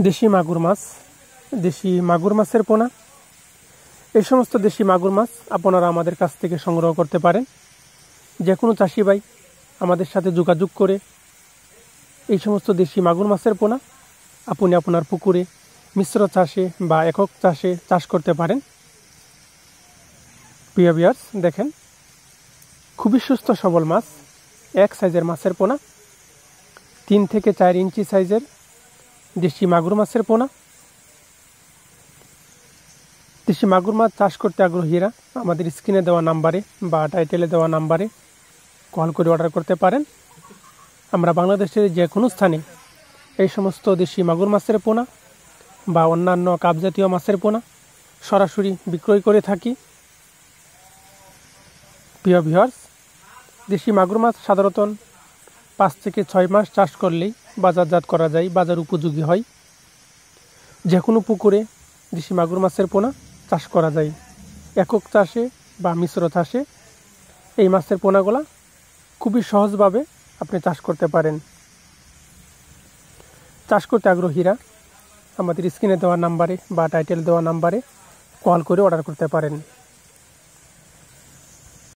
দেশি মাগুর মাছ, দেশি মাগুর মাছের পোনা। এই সমস্ত দেশি মাগুর মাছ আপনারা আমাদের কাছ থেকে সংগ্রহ করতে পারেন। যে কোনো চাষি ভাই আমাদের সাথে যোগাযোগ করে এই সমস্ত দেশি মাগুর মাছের পোনা আপনি আপনার পুকুরে মিশ্র চাষে বা একক চাষে চাষ করতে পারেন। প্রিয় ভিউয়ার্স, দেখেন খুবই সুস্থ সবল মাছ, এক সাইজের মাছের পোনা, 3 থেকে 4 ইঞ্চি সাইজের দেশি মাগুর মাছের পোনা। দেশি মাগুর মাছ চাষ করতে আগ্রহীরা আমাদের স্ক্রিনে দেওয়া নাম্বারে বা টাইটেলে দেওয়া নাম্বারে কল করে অর্ডার করতে পারেন। আমরা বাংলাদেশের যে কোনো স্থানে এই সমস্ত দেশি মাগুর মাছের পোনা বা অন্যান্য কাপজাতীয় মাছের পোনা সরাসরি বিক্রয় করে থাকি। প্রিয় ভিউয়ার্স, দেশি মাগুর মাছ সাধারণত 5 থেকে 6 মাস চাষ করলেই বাজারজাত করা যায়, বাজার উপযোগী হয়। যে কোনো পুকুরে দেশি মাগুর মাছের পোনা চাষ করা যায়। একক চাষে বা মিশ্র চাষে এই মাছের পোনাগুলা খুবই সহজভাবে আপনি চাষ করতে পারেন। চাষ করতে আগ্রহীরা আমাদের স্ক্রিনে দেওয়া নাম্বারে বা টাইটেল দেওয়া নাম্বারে কল করে অর্ডার করতে পারেন।